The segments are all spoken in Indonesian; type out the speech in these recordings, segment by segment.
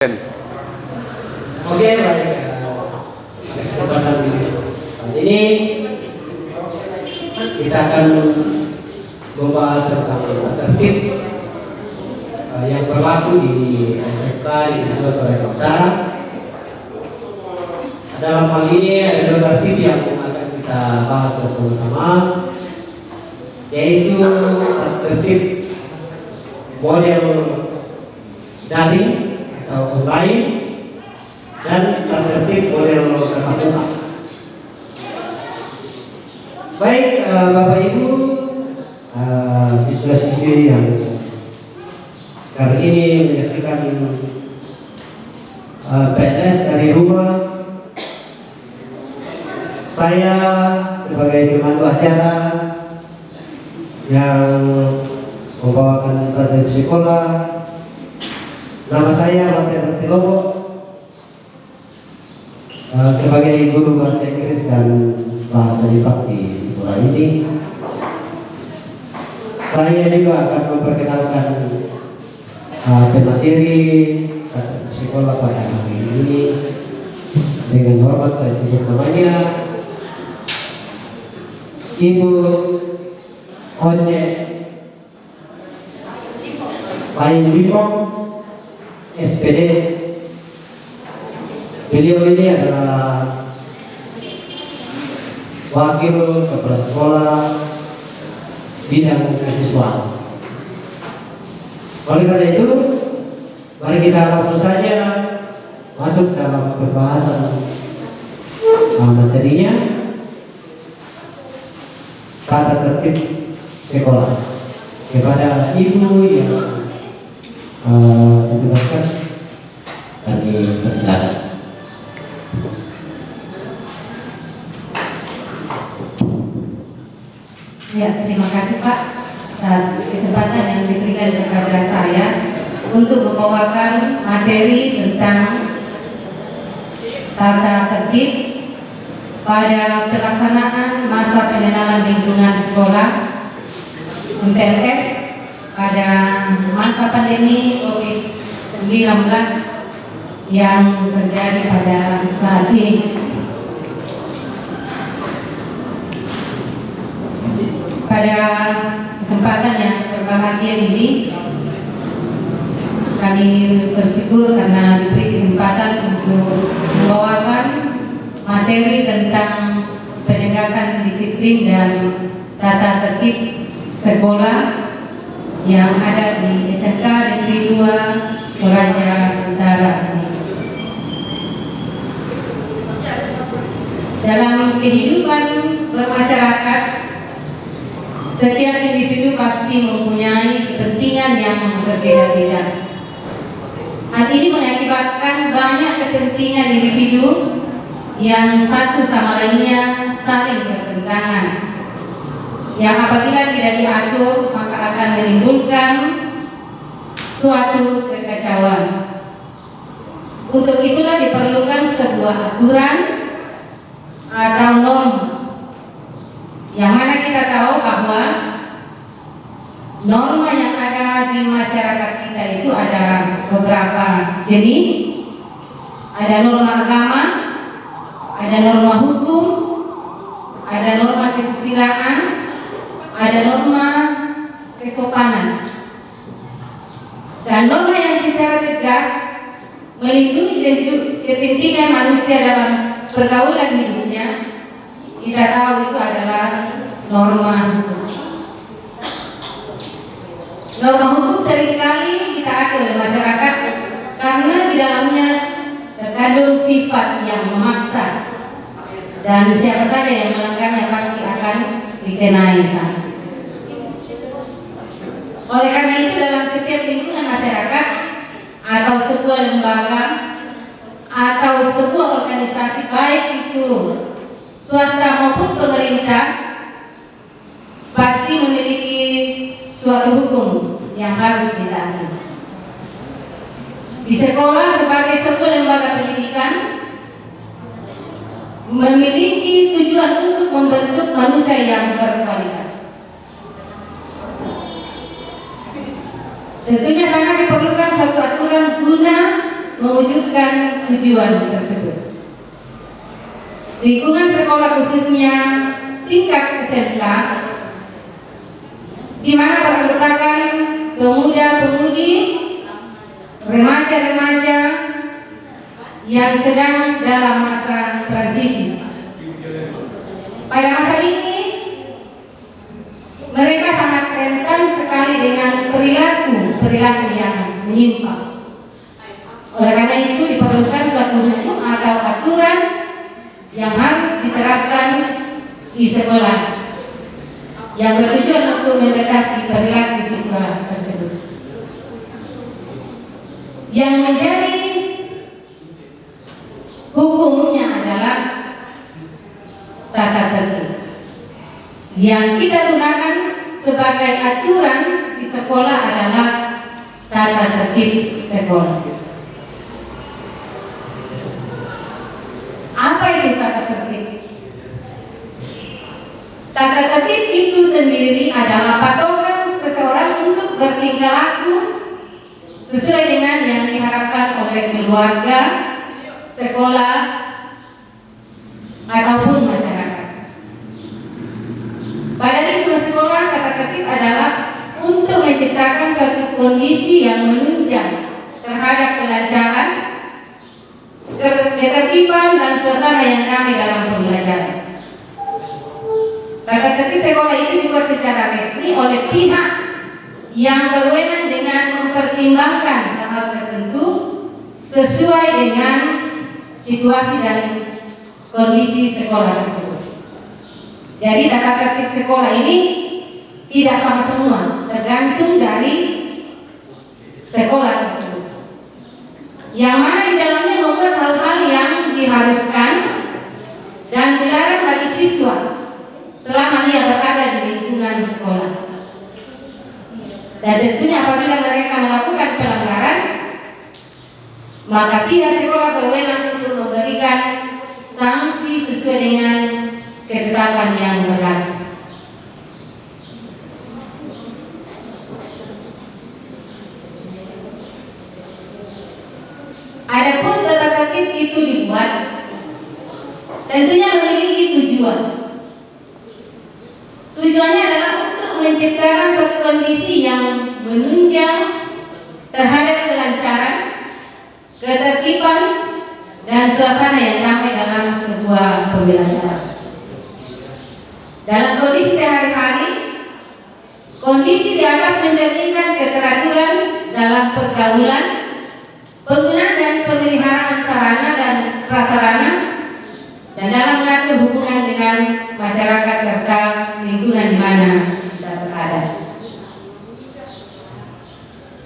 Oke, baik. Kesempatan ini kita akan membahas tentang tertib yang berlaku di SMK di Nusa Tenggara Utara. Dalam hal ini ada dua tertib yang akan kita bahas bersama-sama, yaitu tertib model daring atau online dan tertib model tatap muka. Baik, Bapak Ibu, siswa-siswi yang sekarang ini menyaksikan PNS dari rumah, saya sebagai pemandu acara yang membawakan tertib sekolah, nama saya Walter Tilobo, sebagai guru bahasa Inggris dan bahasa Jepang di sekolah ini. Saya juga akan memperkenalkan pemateri sekolah pada hari ini. Dengan hormat saya sebut namanya Ibu Onye Payung Limpong, SPD. Beliau ini adalah wakil kepala sekolah bidang kesiswaan. Oleh karena itu, mari kita langsung saja masuk dalam pembahasan materinya, tata tertib sekolah. Kepada ibu yang ditugaskan, kami persilakan. Ya, terima kasih Pak atas kesempatan yang diberikan kepada saya untuk membawakan materi tentang tata tertib pada pelaksanaan masa pengenalan lingkungan sekolah MPLS pada masa pandemi COVID-19 yang terjadi pada saat ini. Pada kesempatan yang berbahagia ini, kami bersyukur karena diberi kesempatan untuk membawakan materi tentang penegakan disiplin dan tata tertib sekolah yang ada di SMK Negeri 2 Toraja Utara. Dalam kehidupan bermasyarakat, setiap individu pasti mempunyai kepentingan yang berbeda-beda. Hal ini mengakibatkan banyak kepentingan individu yang satu sama lainnya saling bertentangan, yang apabila tidak diatur maka akan menimbulkan suatu kekacauan. Untuk itulah diperlukan sebuah aturan atau norma, yang mana kita tahu bahwa norma yang ada di masyarakat kita itu ada beberapa jenis. Ada norma agama, ada norma hukum, ada norma kesusilaan, ada norma kesopanan. Dan norma yang secara tegas melindungi kepentingan manusia dalam pergaulan hidupnya, kita tahu itu adalah norma hukum. Norma hukum seringkali ditaati oleh masyarakat karena di dalamnya terkandung sifat yang memaksa, dan siapa saja yang melanggarnya pasti akan dikenai sanksi. Oleh karena itu, dalam setiap lingkungan masyarakat atau sebuah lembaga atau sebuah organisasi, baik itu swasta maupun pemerintah, pasti memiliki suatu hukum yang harus ditaati. Di sekolah sebagai sebuah lembaga pendidikan memiliki tujuan untuk membentuk manusia yang berkualitas. Tentunya sangat diperlukan suatu aturan guna mewujudkan tujuan tersebut. Lingkungan sekolah khususnya tingkat SMK di mana beranggotakan pemuda-pemudi, remaja-remaja yang sedang dalam masa transisi. Pada masa ini mereka sangat rentan sekali dengan perilaku yang menyimpang. Oleh karena itu diperlukan suatu hukum atau aturan yang harus diterapkan di sekolah yang bertujuan untuk membatasi perilaku siswa tersebut. Yang menjadi hukumnya adalah tata tertib yang kita gunakan sebagai aturan di sekolah adalah tata tertib sekolah. Apa itu tata tertib? Tata tertib itu sendiri adalah patokan seseorang untuk bertingkah laku sesuai dengan yang diharapkan oleh keluarga, sekolah, ataupun masyarakat. Pada lingkungan sekolah, tata tertib adalah untuk menciptakan suatu kondisi yang menunjang terhadap kelancaran, ketertiban dan suasana yang damai dalam pembelajaran. Tata tertib sekolah itu dibuat secara resmi oleh pihak yang berwenang dengan mempertimbangkan hal tertentu sesuai dengan situasi dan kondisi sekolah tersebut. Jadi tata tertib sekolah ini tidak sama semua, tergantung dari sekolah tersebut. Yang mana di dalamnya membuat hal-hal yang diharuskan dan dilarang bagi siswa selama ia berada di lingkungan sekolah. Dan tentunya apabila mereka melakukan pelanggaran, maka pihak sekolah berwenang untuk memberikan sanksi sesuai dengan ketetapan yang berlaku. Adapun tata tertib itu dibuat tentunya memiliki tujuan. Tujuannya adalah untuk menciptakan suatu kondisi yang menunjang terhadap kelancaran, ketertiban, dan suasana yang damai dalam sebuah pembelajaran. Dalam kondisi sehari-hari, kondisi di atas mencerminkan keteraturan dalam pergaulan, penggunaan dan pemeliharaan sarana dan prasarana, dan dalam mengatur hubungan dengan masyarakat serta lingkungan di mana kita berada.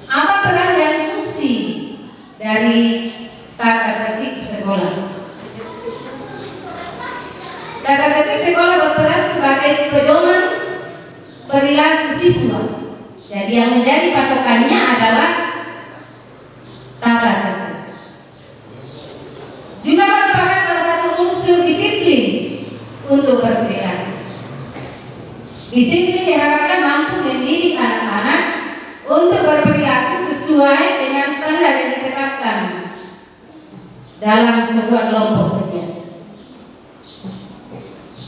Apa peran dan fungsi dari tata tertib sekolah? Tata tertib sekolah berperan sebagai pedoman perilaku siswa. Jadi yang menjadi patokannya adalah tata tertib. Juga merupakan salah satu unsur disiplin untuk berperilaku. Disiplin diharapkan mampu mendidik anak-anak untuk berperilaku sesuai dengan standar yang ditetapkan dalam sebuah kelompok sosial.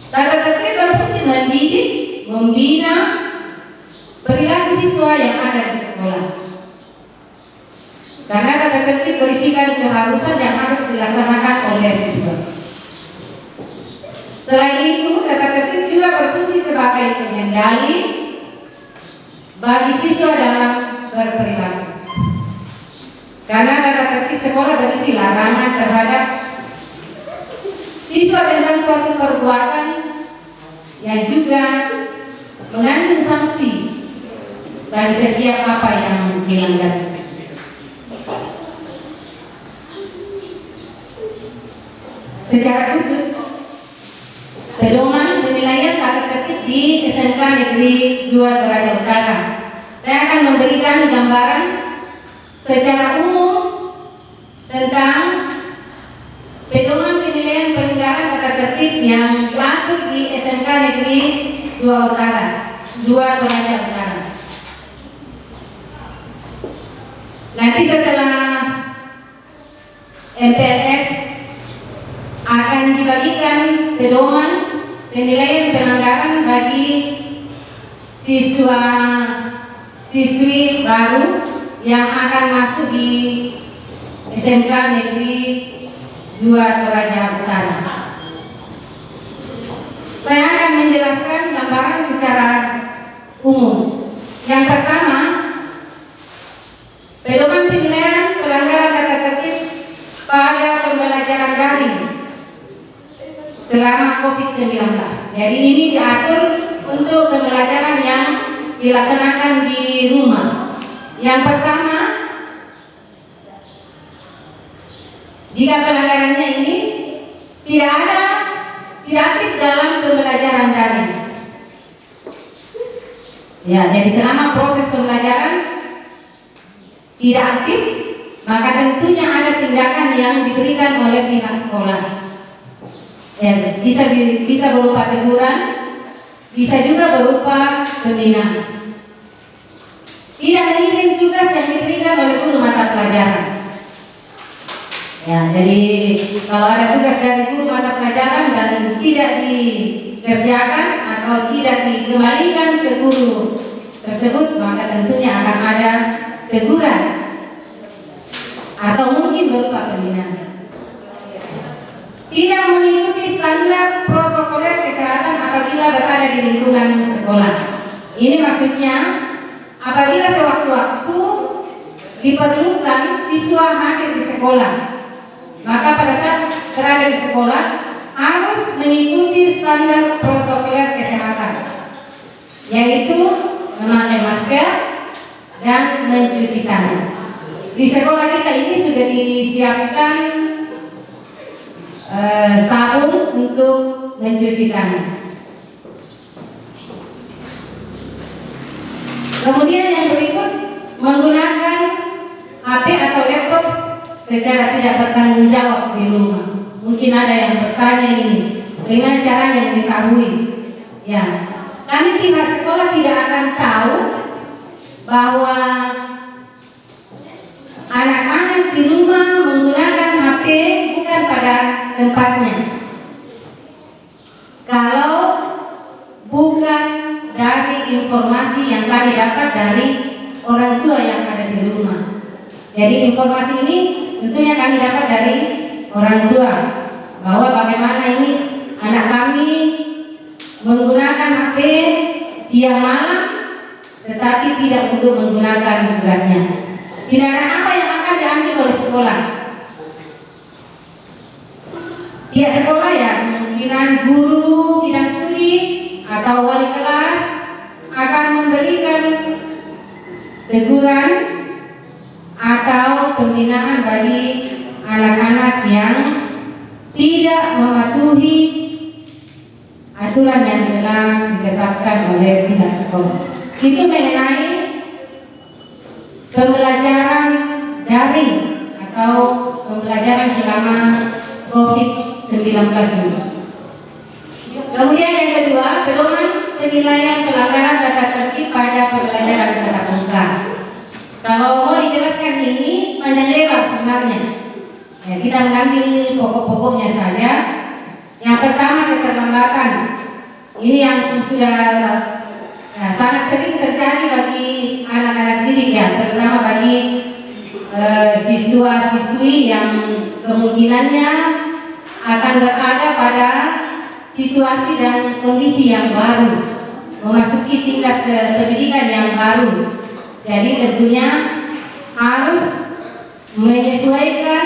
Tata tertib berfungsi mendidik, membina perilaku siswa yang ada di sekolah. Karena tata tertib berisikan keharusan yang harus dilaksanakan oleh siswa. Selain itu, tata tertib juga berfungsi sebagai pengendali bagi siswa dalam berperilaku. Karena tata tertib sekolah berisi larangan terhadap siswa tentang suatu perbuatan yang juga mengandung sanksi bagi setiap apa yang dilanggar. Secara khusus, pedoman penilaian tata tertib di SMK Negeri 2 Toraja Utara. Saya akan memberikan gambaran secara umum tentang pedoman penilaian pelanggaran tata tertib yang diatur di SMK Negeri 2 Toraja Utara. Nanti setelah MPLS akan dibagikan pedoman penilaian pelanggaran bagi siswa-siswi baru yang akan masuk di SMK Negeri 2 Toraja Utara. Saya akan menjelaskan gambaran secara umum. Yang pertama, pedoman penilaian pelanggaran tata tertib pada pembelajaran daring selama COVID-19. Jadi ini diatur untuk pembelajaran yang dilaksanakan di rumah. Yang pertama, jika pelanggarannya ini tidak aktif dalam pembelajaran daring. Ya, jadi selama proses pembelajaran tidak aktif, maka tentunya ada tindakan yang diberikan oleh pihak sekolah. Ya, bisa berupa teguran, bisa juga berupa pembinaan. Tidak mengirim tugas yang diberikan oleh guru mata pelajaran. Ya, jadi kalau ada tugas dari guru mata pelajaran dan tidak dikerjakan atau tidak dikembalikan ke guru tersebut, maka tentunya akan ada teguran atau mungkin berupa pembinaan. Tidak mengikuti standar protokoler kesehatan apabila berada di lingkungan sekolah. Ini maksudnya apabila sewaktu-waktu diperlukan siswa hadir di sekolah, maka pada saat berada di sekolah harus mengikuti standar protokoler kesehatan, yaitu memakai masker dan mencuci tangan. Di sekolah kita ini sudah disiapkan sabun untuk mencuci tangan. Kemudian yang berikut, menggunakan HP atau laptop secara tidak bertanggung jawab di rumah. Mungkin ada yang bertanya ini, bagaimana caranya mengetahui? Ya, kami pihak sekolah tidak akan tahu bahwa anak-anak di rumah menggunakan HP bukan pada tempatnya. Kalau bukan dari informasi yang kami dapat dari orang tua yang ada di rumah. Jadi informasi ini tentunya kami dapat dari orang tua bahwa bagaimana ini anak kami menggunakan HP siang malam tetapi tidak untuk menggunakan tugasnya. Tindakan apa yang akan diambil oleh sekolah? Pihak sekolah ya, kemungkinan guru bidang studi atau wali kelas akan memberikan teguran atau pembinaan bagi anak-anak yang tidak mematuhi aturan yang telah ditetapkan oleh pihak sekolah. Itu mengenai pembelajaran daring atau pembelajaran selama COVID-19 ini. Kemudian yang kedua, pedoman penilaian pelanggaran tata tertib pada pembelajaran tatap muka. Kalau mau dijelaskan ini panjang lebar sebenarnya. Ya, kita mengambil pokok-pokoknya saja. Yang pertama, keterlambatan. Ini yang sudah sangat sering terjadi bagi anak-anak didik ya, terutama bagi siswa-siswi yang kemungkinannya akan berada pada situasi dan kondisi yang baru, memasuki tingkat pendidikan yang baru. Jadi tentunya harus menyesuaikan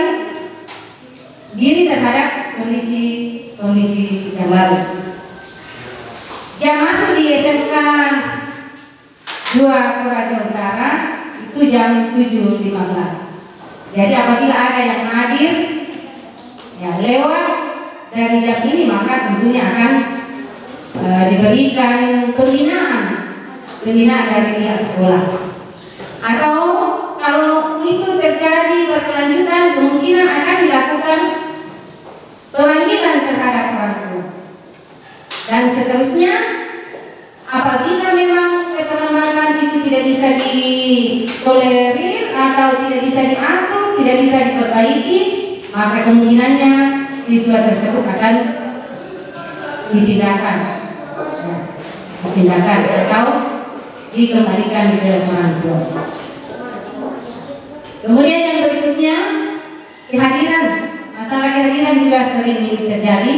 diri terhadap kondisi yang baru. Jam masuk di SMK 2 Toraja Utara itu jam 7.15. Jadi apabila ada yang hadir ya lewat dari jam ini, maka tentunya akan diberikan pembinaan dari pihak sekolah. Atau kalau itu terjadi berkelanjutan, kemungkinan akan dilakukan pemanggilan terhadap orang tua. Dan seterusnya, apabila memang keterlambatan itu tidak bisa ditolerir atau tidak bisa diatur, tidak bisa diperbaiki, maka kemungkinannya siswa tersebut akan dipindahkan, atau dikembalikan ke orang tua. Kemudian yang berikutnya, kehadiran. Masalah kehadiran juga sering ini terjadi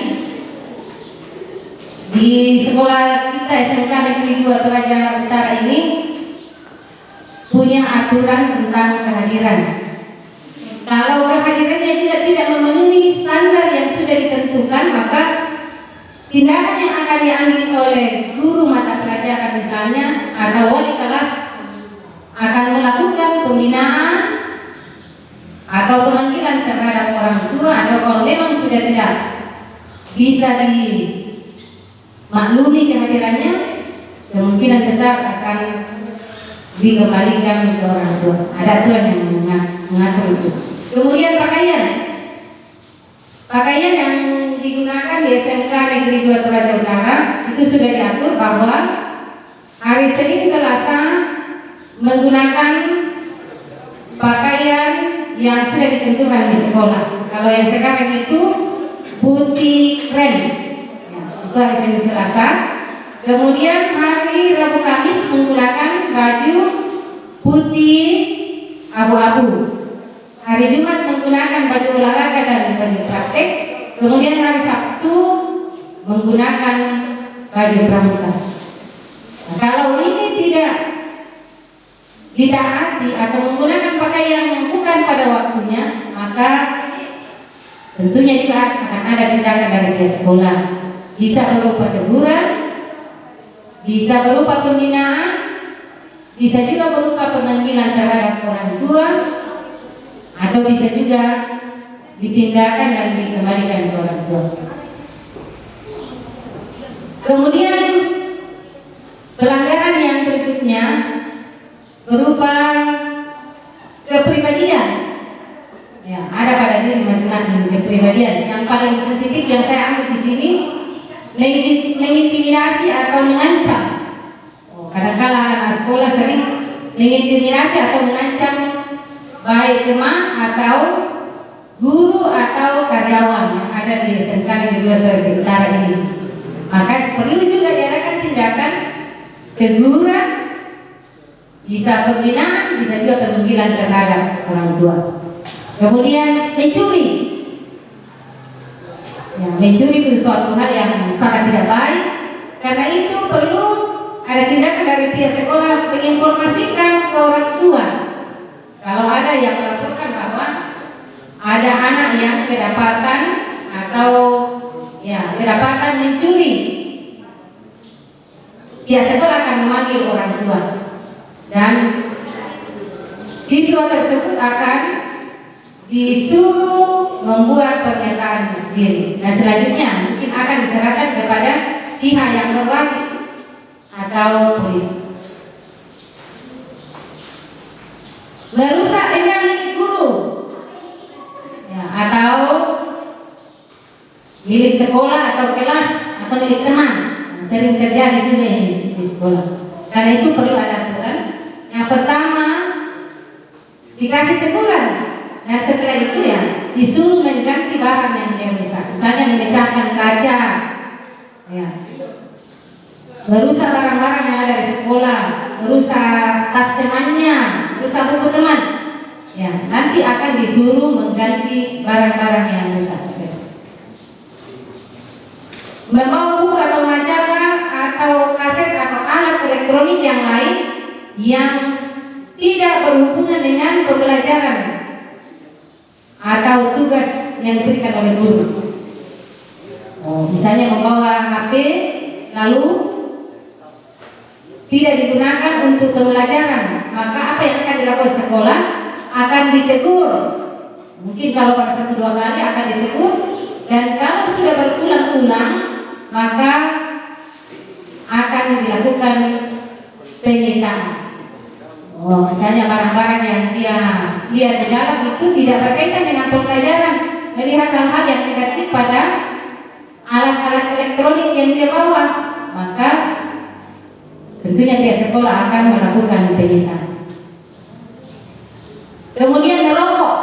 di sekolah kita. SMK Negeri 2 Toraja Utara ini punya aturan tentang kehadiran. Kalau kehadirannya juga tidak memenuhi standar yang sudah ditentukan, maka tindakan yang akan diambil oleh guru mata pelajaran misalnya atau wali kelas akan melakukan pembinaan atau pemanggilan terhadap orang tua, atau kalau memang sudah tidak bisa dimaklumi kehadirannya, kemungkinan besar akan dikembalikan ke orang tua. Ada aturan yang mengatur itu. Kemudian pakaian yang digunakan di SMK Negeri 2 Toraja Utara itu sudah diatur bahwa hari Senin Selasa menggunakan pakaian yang sudah ditentukan di sekolah. Kalau yang sekarang itu putih krem, ya, itu hari Senin Selasa. Kemudian hari Rabu Kamis menggunakan baju putih abu-abu. Hari Jumat menggunakan baju olahraga dan baju praktek. Kemudian hari Sabtu menggunakan baju pramuka. Nah, kalau ini tidak ditaati atau menggunakan pakaian yang bukan pada waktunya, maka tentunya juga akan ada tindakan dari pihak sekolah. Bisa berupa teguran, bisa berupa pembinaan, bisa juga berupa pemanggilan terhadap orang tua, atau bisa juga dipindahkan dan dikembalikan ke orang tua. Kemudian pelanggaran yang berikutnya berupa kepribadian. Ya, ada pada diri masing-masing kepribadian. Yang paling sensitif yang saya ambil di sini mengintimidasi atau mengancam. Kadang-kala anak sekolah sering mengintimidasi atau mengancam baik teman atau guru atau karyawan yang ada di SMK Negeri 2 Toraja Utara ini. Maka perlu juga diadakan tindakan teguran, bisa pembinaan, bisa juga pemanggilan terhadap orang tua. Kemudian mencuri. Ya, mencuri itu suatu hal yang sangat tidak baik. Karena itu perlu ada tindakan dari pihak sekolah menginformasikan ke orang tua. Kalau ada yang melaporkan bahwa ada anak yang kedapatan atau kedapatan mencuri, pihak sekolah akan memanggil orang tua dan siswa tersebut akan disuruh membuat pernyataan diri. Dan selanjutnya mungkin akan diserahkan kepada pihak yang berwajib atau polisi. Merusak benda milik guru, ya, atau milik sekolah atau kelas atau milik teman. Sering terjadi juga ini di sekolah. Karena itu perlu ada aturan. Yang pertama dikasih teguran, dan setelah itu ya disuruh mengganti barang yang dia rusak. Misalnya memecahkan kaca, ya, merusak barang-barang yang ada di sekolah, merusak tas temannya, merusak buku teman. Ya, nanti akan disuruh mengganti barang-barang yang rusak. Membawa buku atau majalah atau kaset atau alat elektronik yang lain yang tidak berhubungan dengan pembelajaran atau tugas yang diberikan oleh guru. Misalnya membawa HP lalu tidak digunakan untuk pembelajaran, maka apa yang akan dilakukan sekolah akan ditegur. Mungkin kalau pada 1-2 kali akan ditegur, dan kalau sudah berulang-ulang maka akan dilakukan penyitaan. Misalnya barang-barang yang dia lihat di dalam itu tidak berkaitan dengan pembelajaran, melihat hal-hal yang negatif pada alat-alat elektronik yang dia bawa, maka tentunya pihak sekolah akan melakukan penyitaan. Kemudian merokok,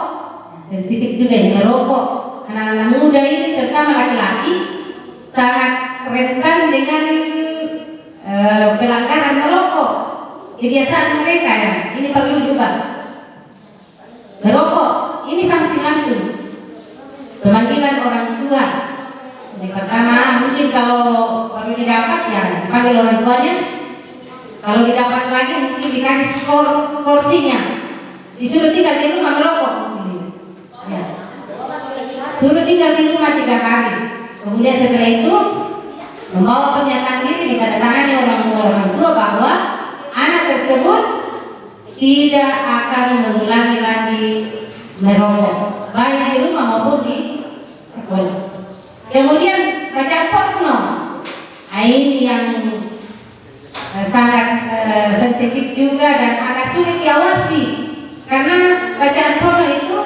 sensitif juga ya, merokok. Anak-anak muda ini terutama laki-laki sangat rentan dengan pelanggaran merokok. Kebiasaan mereka ya, ini perlu diubah. Merokok, ini sanksi langsung. Pemanggilan orang tua. Jadi pertama mungkin kalau baru didapat ya panggil orang tuanya. Kalau didapat lagi mungkin dikasih skorsinya. Disuruh tinggal di rumah merokok. Ya. Suruh tinggal di rumah 3 hari. Kemudian setelah itu membawa pernyataan diri ditandatangani orang tua bahwa anak tersebut tidak akan mengulangi lagi merokok, baik di rumah maupun di sekolah. Kemudian bacaan porno, ini yang sangat sensitif juga dan agak sulit diawasi karena bacaan porno itu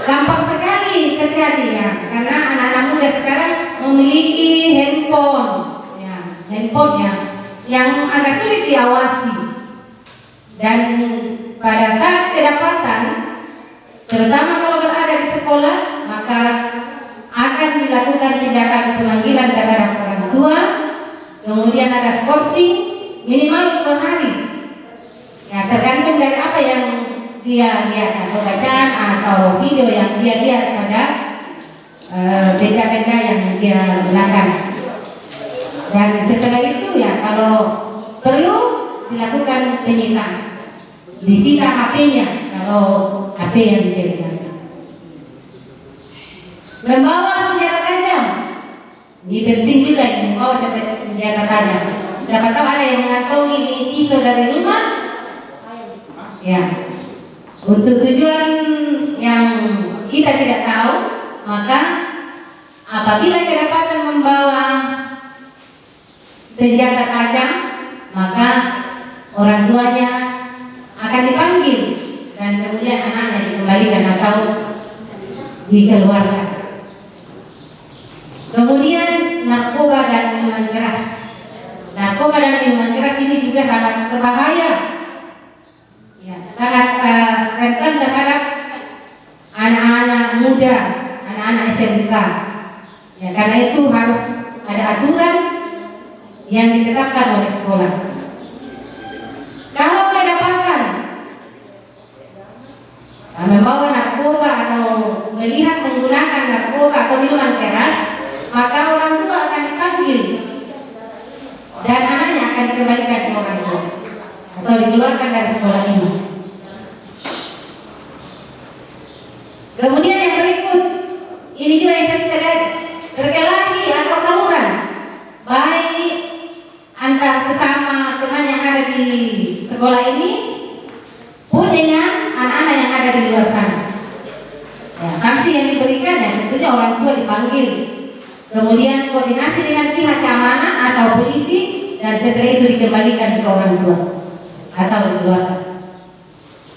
gampang sekali terjadi ya, karena anak-anak muda sekarang memiliki handphone ya, yang agak sulit diawasi dan pada saat kedapatan, terutama kalau berada di sekolah, maka akan dilakukan tindakan pemanggilan terhadap orang tua, kemudian ada skorsing minimal 2 hari ya, tergantung dari apa yang dia lihat atau bacaan atau video yang dia lihat pada benda-benda yang dia gunakan. Dan setelah itu ya kalau perlu dilakukan penyitaan, disita HP-nya kalau HP yang dijadikan. Membawa senjata tajam, ini penting juga ini, membawa senjata tajam. Siapa tahu ada yang mengantongi ini pisau dari rumah, ya, untuk tujuan yang kita tidak tahu, maka apabila kedapatan membawa senjata tajam, maka orang tuanya akan dipanggil dan kemudian anaknya dikembalikan atau dikeluarkan. Kemudian narkoba dan minuman keras. Narkoba dan minuman keras ini juga sangat berbahaya, ya, sangat rentan terhadap anak-anak muda, anak-anak SMK. Ya, karena itu harus ada aturan yang ditetapkan oleh sekolah. Kalau kedapatan membawa narkoba atau melihat menggunakan narkoba atau minuman keras, maka orang tua akan dipanggil dan anaknya akan dikembalikan ke orang tua atau dikeluarkan dari sekolah ini. Kemudian yang berikut, ini juga yang sering terjadi, berkelahi atau tawuran, baik antar sesama teman yang ada di sekolah ini pun dengan anak-anak yang ada di luar sana. Ya, sanksi yang diberikan ya tentunya orang tua dipanggil, kemudian koordinasi dengan pihak keamanan atau polisi, dan setelah itu dikembalikan ke orang tua atau dikeluarkan.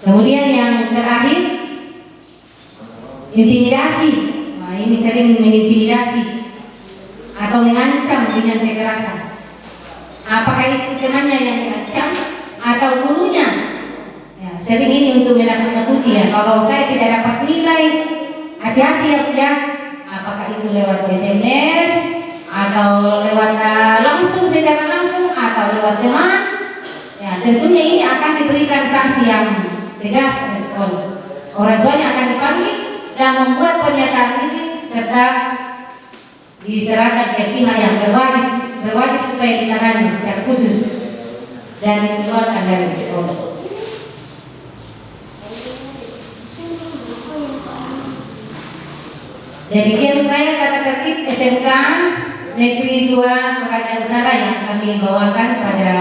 Kemudian yang terakhir, intimidasi. Nah, ini sering mengintimidasi atau mengancam dengan kekerasan. Apakah itu temannya yang diancam atau gurunya? Ya, sering ini untuk menakut-nakuti ya. Kalau saya tidak dapat nilai, hati-hati ya. Apakah itu lewat SMS atau lewat langsung secara langsung atau lewat teman? Ya, tentunya ini akan diberikan sanksi yang tegas oleh sekolah. Orang tuanya akan dipanggil dan membuat pernyataan ini serta diserahkan ke pihak yang berwajib supaya ditangani secara khusus dan dikeluarkan dari sekolah. Demikian saya kata tertib SMK Negeri 2 Toraja Utara yang kami bawakan pada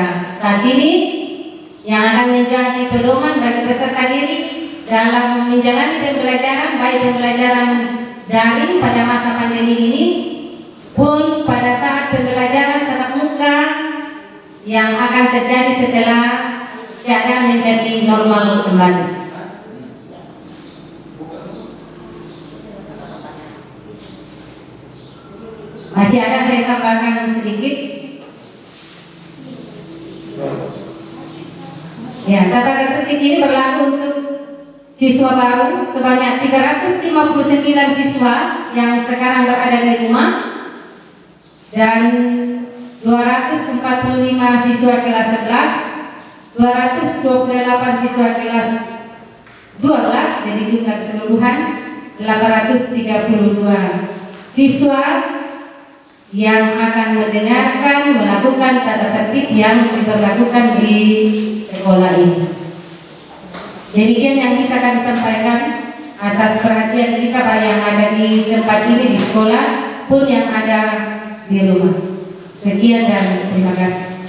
saat ini, yang akan menjadi pedoman bagi peserta didik dalam menjalani pembelajaran, baik pembelajaran daring pada masa pandemi ini pun pada saat pembelajaran tatap muka yang akan terjadi setelah keadaan menjadi normal kembali. Masih ada saya tambahkan sedikit. Ya, tata tertib ini berlaku untuk siswa baru sebanyak 359 siswa yang sekarang berada di rumah dan 245 siswa kelas 11, 228 siswa kelas 12, jadi jumlah keseluruhan 832 siswa yang akan mendengarkan, melakukan tata tertib yang diberlakukan di sekolah ini. Demikian yang bisa kami sampaikan atas perhatian kita baik yang ada di tempat ini di sekolah pun yang ada di rumah. Sekian dan terima kasih.